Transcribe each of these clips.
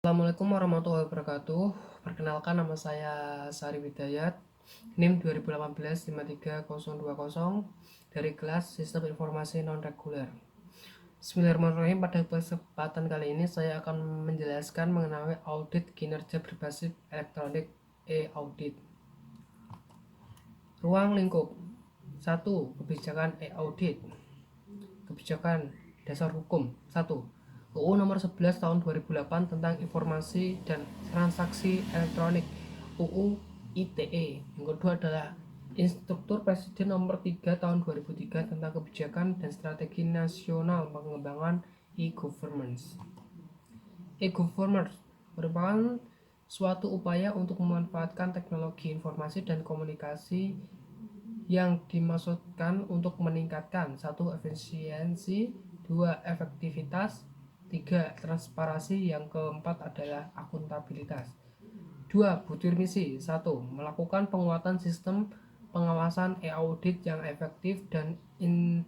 Assalamualaikum warahmatullahi wabarakatuh. Perkenalkan, nama saya Sari Widayat, NIM 2018-53020 dari kelas Sistem Informasi Non-Reguler. Bismillahirrahmanirrahim. Pada kesempatan kali ini saya akan menjelaskan mengenai audit kinerja berbasis elektronik e-audit. Ruang lingkup 1. Kebijakan e-audit. Kebijakan dasar hukum 1. UU nomor 11 tahun 2008 tentang informasi dan transaksi elektronik, UU ITE. Yang kedua adalah Instruktur Presiden nomor 3 tahun 2003 tentang kebijakan dan strategi nasional pengembangan e-governance. E-governance merupakan suatu upaya untuk memanfaatkan teknologi informasi dan komunikasi yang dimaksudkan untuk meningkatkan 1. Efisiensi, 2. Efektivitas, 3. Transparansi, yang keempat adalah akuntabilitas. 2. Butir misi 1. Melakukan penguatan sistem pengawasan e-audit yang efektif dan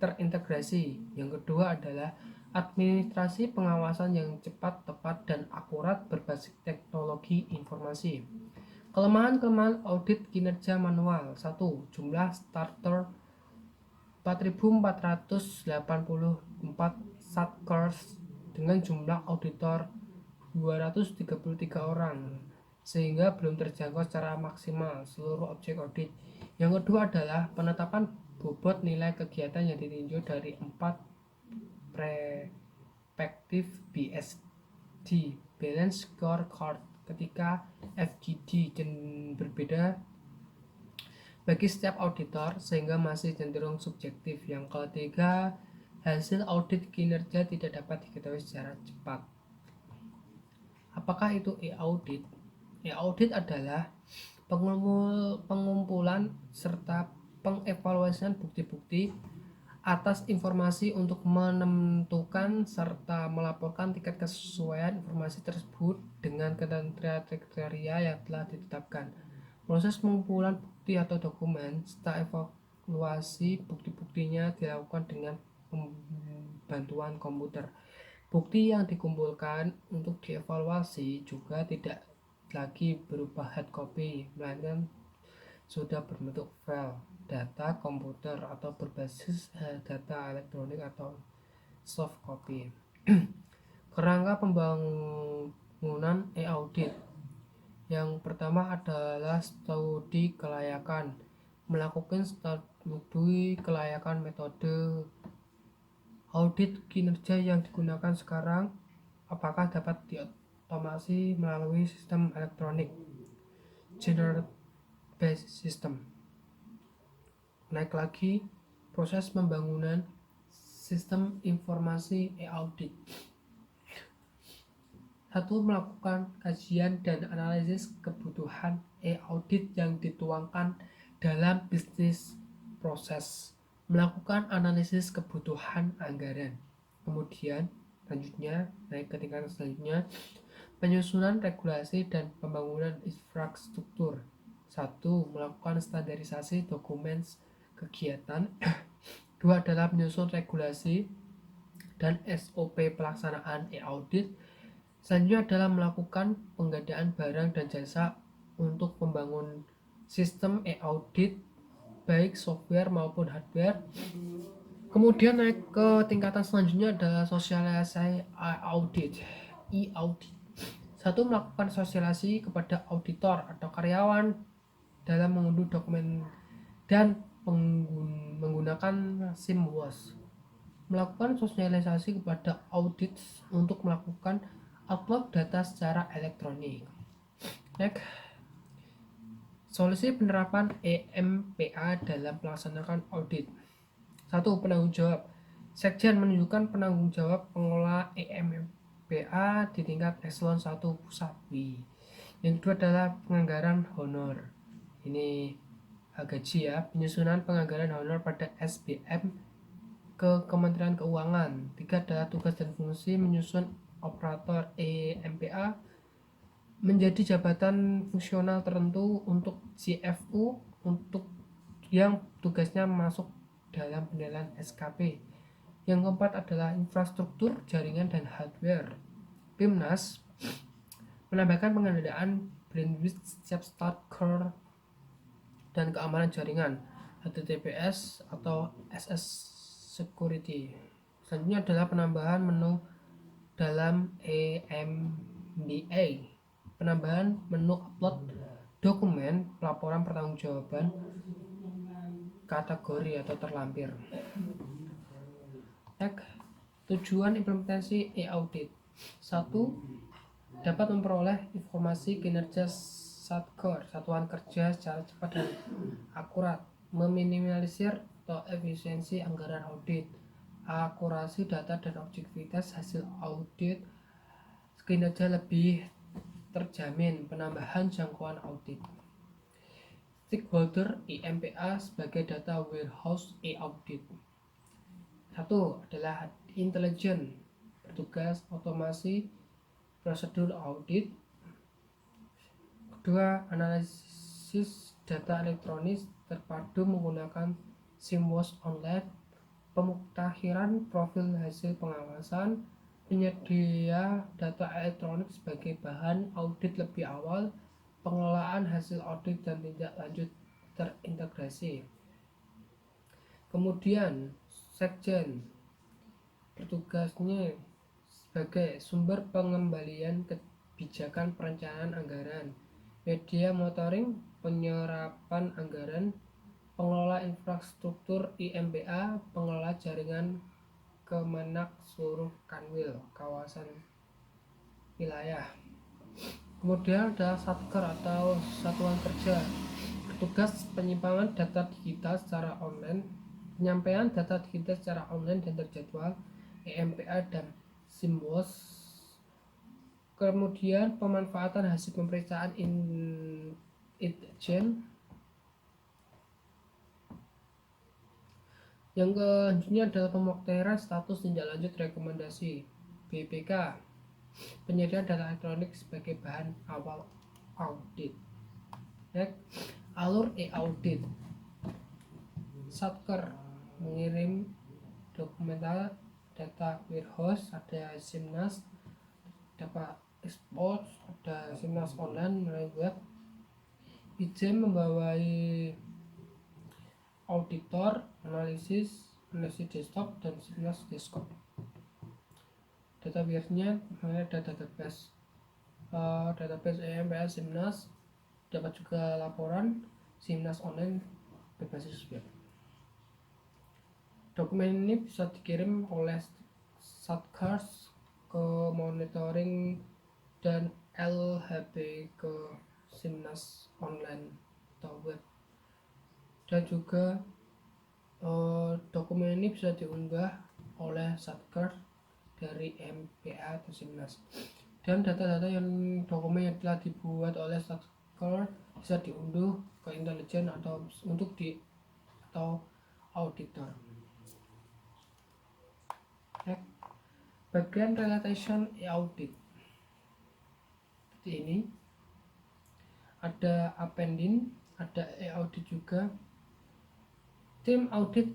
terintegrasi. Yang kedua adalah administrasi pengawasan yang cepat, tepat, dan akurat berbasis teknologi informasi. Kelemahan-kelemahan audit kinerja manual 1. Jumlah starter 4.484 satker dengan jumlah auditor 233 orang, sehingga belum terjangkau secara maksimal seluruh objek audit. Yang kedua adalah penetapan bobot nilai kegiatan yang ditinjau dari 4 perspektif BSD Balance Scorecard ketika FGD dan berbeda bagi setiap auditor sehingga masih cenderung subjektif. Yang ketiga, hasil audit kinerja tidak dapat diketahui secara cepat. Apakah itu e-audit? E-audit adalah pengumpulan serta pengevaluasian bukti-bukti atas informasi untuk menentukan serta melaporkan tingkat kesesuaian informasi tersebut dengan kriteria yang telah ditetapkan. Proses pengumpulan bukti atau dokumen serta evaluasi bukti-buktinya dilakukan dengan bantuan komputer. Bukti yang dikumpulkan untuk dievaluasi juga tidak lagi berupa hard copy, melainkan sudah berbentuk file data komputer atau berbasis data elektronik atau soft copy. Kerangka pembangunan e-audit. Yang pertama adalah studi kelayakan. Melakukan studi kelayakan metode audit kinerja yang digunakan sekarang, apakah dapat diotomasi melalui sistem elektronik general based system. Naik lagi, proses pembangunan sistem informasi e-audit. 1. Melakukan kajian dan analisis kebutuhan e-audit yang dituangkan dalam bisnis proses. Melakukan analisis kebutuhan anggaran. Kemudian selanjutnya, naik ke tingkatan selanjutnya, penyusunan regulasi dan pembangunan infrastruktur. 1. Melakukan standarisasi dokumen kegiatan. 2. Adalah menyusun regulasi dan SOP pelaksanaan e-audit. Selanjutnya adalah melakukan pengadaan barang dan jasa untuk membangun sistem e-audit baik software maupun hardware. Kemudian naik ke tingkatan selanjutnya adalah sosialisasi e-audit. 1. Melakukan sosialisasi kepada auditor atau karyawan dalam mengunduh dokumen dan menggunakan SIMWOS. Melakukan sosialisasi kepada audit untuk melakukan upload data secara elektronik. Solusi penerapan EMPA dalam melaksanakan audit. 1. Penanggung jawab. Sekjen menunjukkan penanggung jawab pengelola EMPA di tingkat eselon 1 pusat. Yang kedua adalah penganggaran honor. Ini gaji ya. Penyusunan penganggaran honor pada SBM ke Kementerian Keuangan. 3 adalah tugas dan fungsi menyusun operator EMPA menjadi jabatan fungsional tertentu untuk CFU untuk yang tugasnya masuk dalam penilaian SKP. Yang keempat adalah infrastruktur, jaringan, dan hardware. PIMNAS menambahkan pengadaan bandwidth setiap start core dan keamanan jaringan HTTPS atau SS security. Selanjutnya adalah penambahan menu dalam EMBA, penambahan menu upload dokumen, pelaporan pertanggungjawaban, kategori atau terlampir. Tujuan implementasi e-audit: 1. Dapat memperoleh informasi kinerja satker satuan kerja secara cepat dan akurat, meminimalisir atau efisiensi anggaran audit, akurasi data dan objektivitas hasil audit, kinerja lebih terjamin, penambahan jangkauan audit. Stakeholder IMPA sebagai data warehouse e-audit. 1 adalah intelijen, bertugas otomasi prosedur audit. Kedua, analisis data elektronik terpadu menggunakan SIMWOS online, pemuktahiran profil hasil pengawasan, penyedia data elektronik sebagai bahan audit lebih awal, pengelolaan hasil audit dan tindak lanjut terintegrasi. Kemudian Sekjen bertugasnya sebagai sumber pengembalian kebijakan perencanaan anggaran, media monitoring penyerapan anggaran, pengelola infrastruktur IMBA, pengelola jaringan Kemenak seluruh kanwil kawasan wilayah. Kemudian ada Satker atau Satuan Kerja, bertugas penyimpangan data digital secara online, penyampaian data digital secara online dan terjadwal EMPA dan SIMWOS. Kemudian pemanfaatan hasil pemeriksaan intelijen. Yang selanjutnya adalah pemuktahiran status tindak lanjut rekomendasi BPK, penyediaan data elektronik sebagai bahan awal audit. Alur e-audit. Satker mengirim dokumen data warehouse, ada SIMNAS, dapat export, ada SIMNAS online melalui web. IJEM membawai auditor, analisis desktop dan SIMNAS desktop. Database-nya ada database EMPL SIMNAS, dapat juga laporan SIMNAS online berbasis web. Dokumen ini bisa dikirim oleh Satgas ke monitoring dan LHB ke SIMNAS online atau web. Dan juga dokumen ini bisa diunggah oleh Satgas dari MPA atau SIMNAS. Dan data-data yang dokumen yang telah dibuat oleh Satgas bisa diunduh ke intelijen atau untuk atau auditor. Bagian realization e-audit seperti ini, ada appending, ada e-audit juga. Tim audit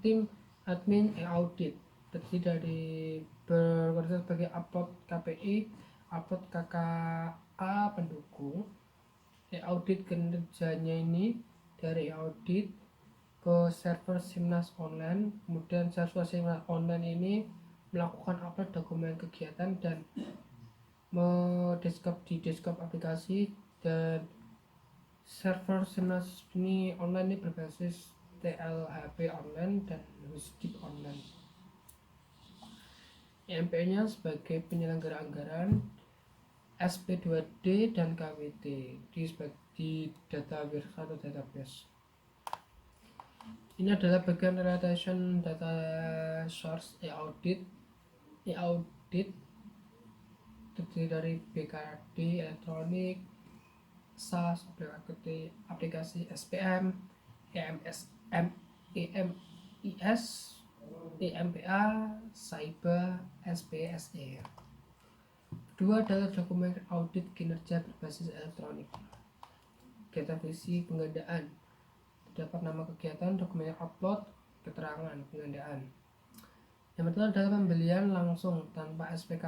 tim admin e-audit terdiri dari bekerja sebagai upload KPI, upload KKA pendukung. E-audit kinerjanya ini dari e-audit ke server SIMNAS online, kemudian server SIMNAS online ini melakukan upload dokumen kegiatan dan di desktop aplikasi, dan server SIMNAS ini online ini berbasis TLHP online dan WSDIP online. EMP-nya sebagai penyelenggara anggaran, SP2D dan KWT di data warehouse atau database. Ini adalah bagian realization data source e-audit terdiri dari BKD elektronik, SAS, aplikasi SPM, EMIS, EMPA, SAIBA, SPSE. Kedua adalah dokumen audit kinerja berbasis elektronik. Kegiatan visi penggandaan, terdapat nama kegiatan, dokumen upload, keterangan penggandaan. Yang pertama adalah pembelian langsung tanpa SPK.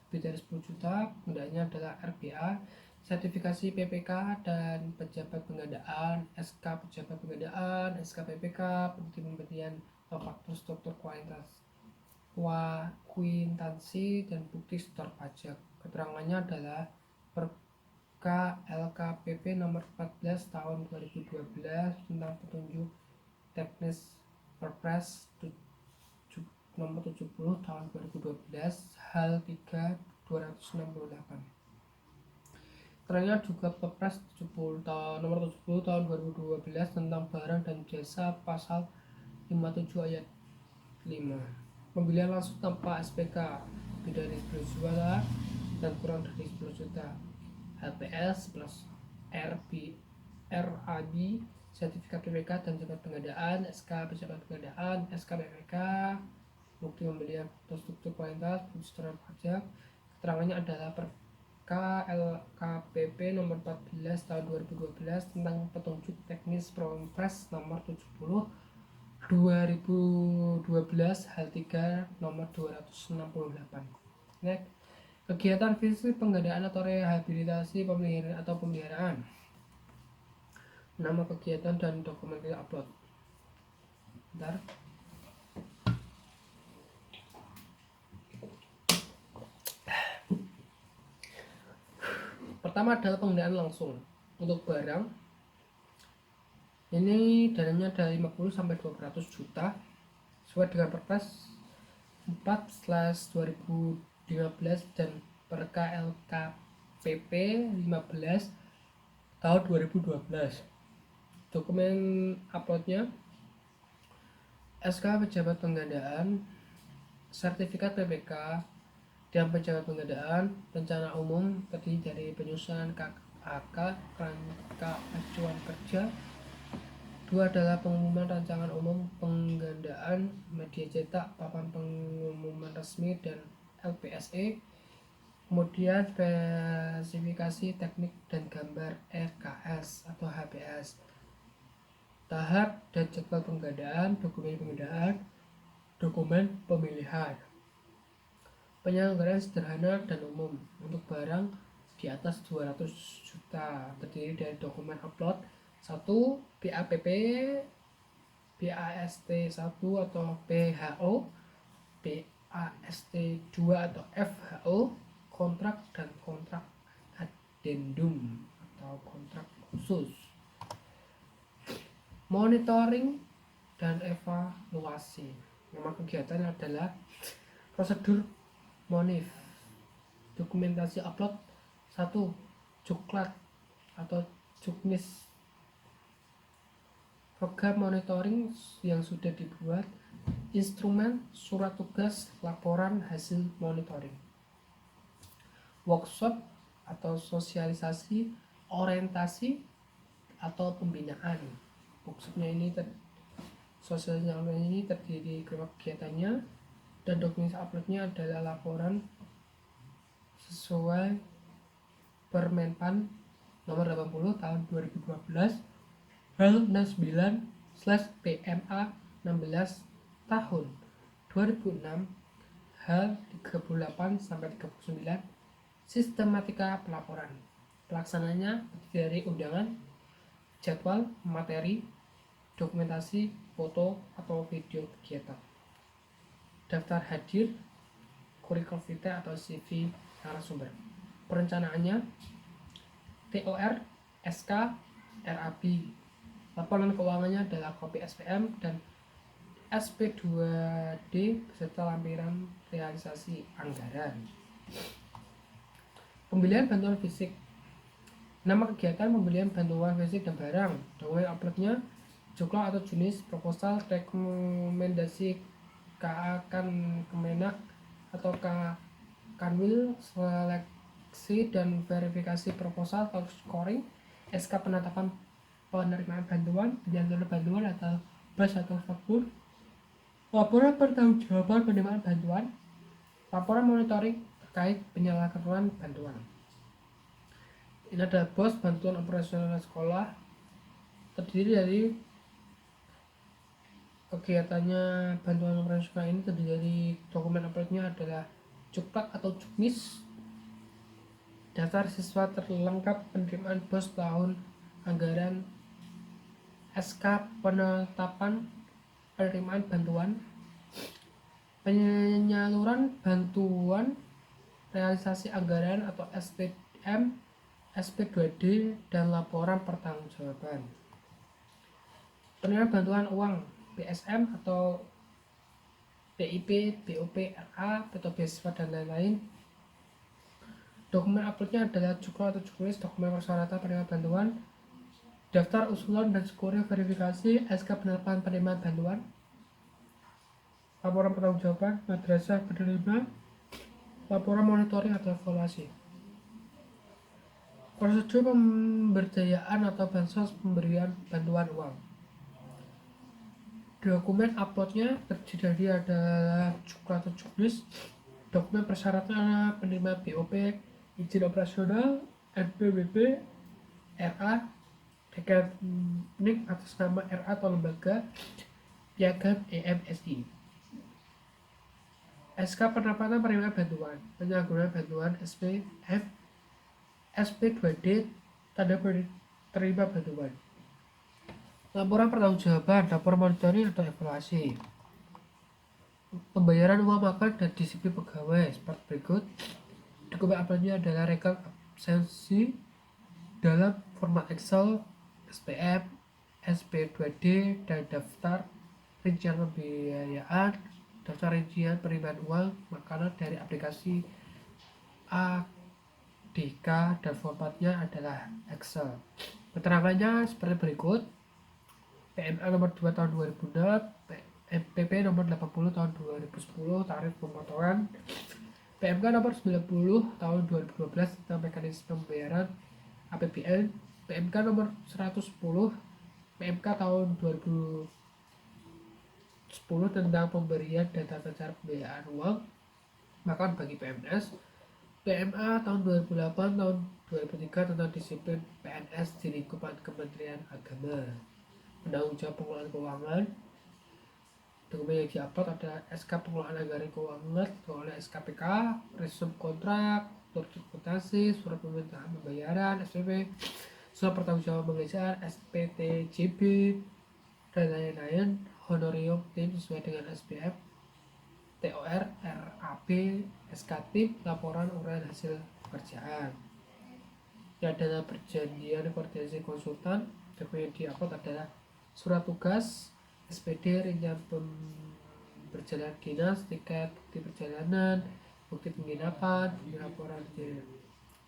lebih dari 10 juta. Penggunaannya adalah RBA, sertifikasi PPK dan pejabat pengadaan, SK pejabat pengadaan, SK PPK, bukti pemberian faktur struktur kuitansi dan bukti setor pajak. Keterangannya adalah Perka LKPP nomor 14 tahun 2012 tentang petunjuk teknis Perpres nomor 70 tahun 2012 hal 3 268. Keterangannya juga Perpres 70 tahun nomor 70 tahun 2012 tentang barang dan jasa pasal 57 ayat 5. Pembelian langsung tanpa SPK lebih dari 10 juta dan kurang dari 10 juta. HPS plus RAB, sertifikat PPK dan pejabat pengadaan, SK pejabat pengadaan, SK PPK, bukti pembelian struktur kualitas, bukti setoran pajak. Keterangannya adalah KLKPP nomor 14 tahun 2012 tentang petunjuk teknis Perpres nomor 70 2012 hal 3 nomor 268. Next, kegiatan fisik pengadaan atau rehabilitasi pemeliharaan. Nama kegiatan dan dokumen kita upload. Bentar. Pertama adalah pengadaan langsung untuk barang. Ini dananya dari 50 sampai 200 juta sesuai dengan Perpres 4/2015 dan Perka LKPP 15 tahun 2012. Dokumen uploadnya SK pejabat pengadaan, sertifikat PPK dan pejabat pengadaan, rencana umum terdiri dari penyusunan KAK, kerangka acuan kerja. 2 adalah pengumuman rancangan umum penggandaan media cetak, papan pengumuman resmi dan LPSE. Kemudian spesifikasi teknik dan gambar RKS atau HPS. Tahap dan jadwal penggandaan, dokumen pemilihan. Penyelenggaraan sederhana dan umum untuk barang di atas 200 juta terdiri dari dokumen upload 1. BAPP, BAST 1 atau PHO, BAST 2 atau FHO, kontrak dan kontrak addendum atau kontrak khusus. Monitoring dan evaluasi. Nama kegiatan adalah prosedur monif. Dokumentasi upload 1. Juklat atau juknis, program monitoring yang sudah dibuat, instrumen, surat tugas, laporan hasil monitoring. Workshop atau sosialisasi, orientasi atau pembinaan. Workshopnya ini sosialisasi ini terdiri kegiatannya dan dokumen uploadnya adalah laporan sesuai Permenpan nomor 80 tahun 2012 hal 69/PMA 16 tahun 2006 hal 38 sampai 39. Sistematika pelaporan. Pelaksananya dari undangan, jadwal, materi, dokumentasi, foto atau video kegiatan, daftar hadir, kurikulum vitae atau CV narasumber. Perencanaannya TOR, SK, RAB. Laporan keuangannya adalah kopi SPM dan SP2D beserta lampiran realisasi anggaran. Pembelian bantuan fisik. Nama kegiatan pembelian bantuan fisik dan barang. Dokumen uploadnya jukla atau jenis proposal, rekomendasi KA Kemenak atau Kanwil, seleksi dan verifikasi proposal atau scoring, SK penetapan penerimaan bantuan, penyaluran bantuan atau BAS atau faktur, laporan pertanggungjawaban penerimaan bantuan, laporan monitoring terkait penyalahgunaan bantuan. Ini adalah BOS, bantuan operasional sekolah, terdiri dari kegiatannya bantuan operasional ini terdiri dari dokumen uploadnya adalah Cukprak atau Cuknis, daftar siswa terlengkap penerimaan BOS tahun anggaran, SK penetapan penerimaan bantuan, penyaluran bantuan, realisasi anggaran atau SPM, SP2D, dan laporan pertanggungjawaban. Penerimaan bantuan uang BSM atau BIP, BOP, RA, atau beasiswa dan lain-lain. Dokumen uploadnya adalah cukro atau cuklis, dokumen persyaratan penerimaan bantuan, daftar usulan dan skor verifikasi, SK penetapan penerimaan bantuan, laporan pertanggungjawaban, madrasah penerima, laporan monitoring atau evaluasi. Prosedur pemberdayaan atau bansos pemberian bantuan uang. Dokumen uploadnya terdiri adalah cukro atau cuklis, dokumen persyaratan penerima BOP, izin operasional, NPWP, RA, rekening atas nama RA atau lembaga, piagam EMSI. SK penerapan penerimaan bantuan, penyaluran bantuan SPM, SP2D, tanda penerima bantuan. Laporan pertanggungjawaban, lapor monitoring atau evaluasi. Pembayaran uang makan dan disiplin pegawai seperti berikut. Dokumen uploadnya adalah rekam absensi dalam format Excel, SPM, SP2D, dan daftar rincian pembiayaan, daftar rincian penerimaan uang makanan dari aplikasi ADK, dan formatnya adalah Excel. Keterangannya seperti berikut. PMA nomor 2 tahun 2006, PP nomor 80 tahun 2010 tarif pemotongan, PMK nomor 90 tahun 2012 tentang mekanisme pembayaran APBN, PMK nomor 110 PMK tahun 2010 tentang pemberian data cara pembiayaan uang makan bagi PNS, PMA tahun 2008 tahun 2003 tentang disiplin PNS di lingkup Kementerian Agama. Penanggung jawab pengelolaan keuangan. Dokumen yang diupload adalah SK pengelolaan anggaran keuangan oleh SKPK, resum kontrak, turut akuntansi, surat permintaan pembayaran SPP, surat pertanggungjawaban pengerjaan SPTJB, dan lain-lain. Honorium tim sesuai dengan SPM, TOR, RAP, SK tim, laporan uraian hasil pekerjaan. Yang adalah perjanjian koordinasi konsultan. Dokumen yang diupload adalah surat tugas, SPD, rincian perjalanan dinas, tiket bukti perjalanan, bukti penginapan, laporan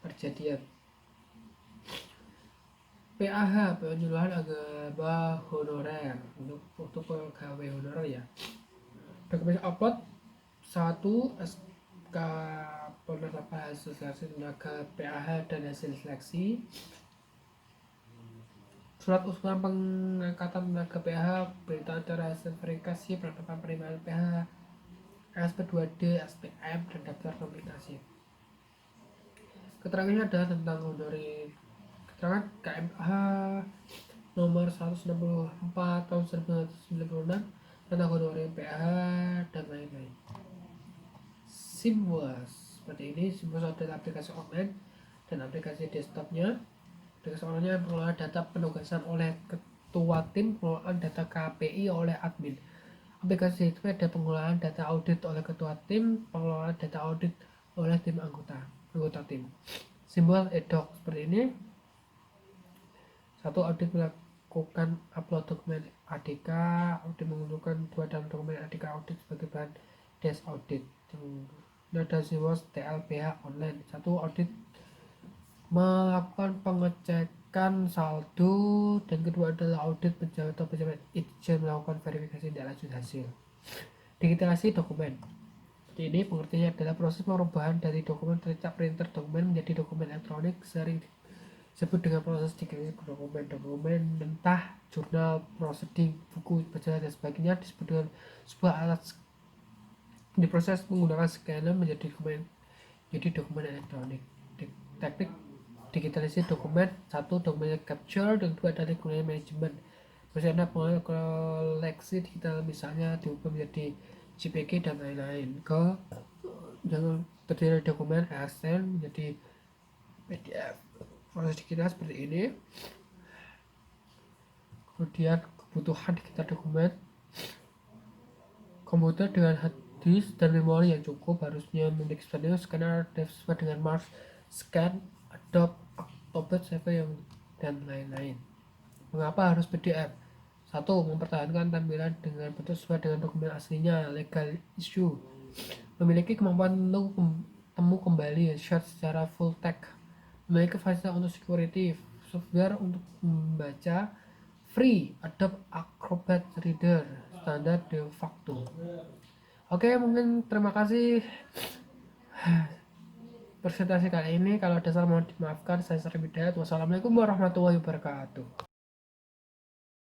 perjanjian. PAH, penyuluhan agama honorer, untuk pegawai honorer ya. Dokumen upload 1 SK penetapan hasil seleksi tenaga PAH dan hasil seleksi, surat usulan pengangkatan tenaga PH, berita acara hasil verifikasi penetapan penerimaan PH, SP2D, SPM, dan daftar nominasi. Keterangannya adalah tentang honorer. Keterangan KMH nomor 164 tahun 1996 tentang honorer PH dan lain-lain. Simbos seperti ini. Simbos adalah aplikasi online dan aplikasi desktopnya. Aplikasi online pengelolaan data penugasan oleh ketua tim, pengelolaan data KPI oleh admin. Aplikasi itu ada pengelolaan data audit oleh ketua tim, pengelolaan data audit oleh tim anggota tim. Simbol EDOC seperti ini. 1. Audit melakukan upload dokumen ADK, audit mengumpulkan 2 dalam dokumen ADK audit sebagai bahan desk audit. Ini ada simbol TLPH online. 1. Audit melakukan pengecekan saldo, dan kedua adalah audit pejabat atau pejabat izin melakukan verifikasi tidak lanjut hasil. Digitalisasi dokumen. Ini pengertiannya adalah proses perubahan dari dokumen tercap printer dokumen menjadi dokumen elektronik, sering disebut dengan proses digitalisasi dokumen mentah, jurnal, proseding, buku, perjalanan dan sebagainya disebut dengan sebuah alat diproses menggunakan scanner menjadi dokumen elektronik. Teknik digitalisasi dokumen. 1. Dokumen capture, dan 2 adalah dokumen manajemen. Misalnya koleksi digital, misalnya diubah menjadi JPG dan lain-lain. yang terdiri dari dokumen ASN menjadi PDF. Proses kita seperti ini. Kemudian kebutuhan digital dokumen, komputer dengan hard disk dan memori yang cukup, harusnya memiliki scanner sesuai dengan Mars Scan, Adobe Acrobat CV dan lain-lain. Mengapa harus PDF? 1. Mempertahankan tampilan dengan bentuk sesuai dengan dokumen aslinya, legal issue. Memiliki kemampuan untuk temu kembali shot secara full text. Memiliki fasilitas untuk security, software untuk membaca free, Adobe Acrobat Reader, standar de facto. Oke, mungkin terima kasih presentasi kali ini. Kalau ada salah mohon dimaafkan. Saya Sari Bidayat. Wassalamualaikum warahmatullahi wabarakatuh.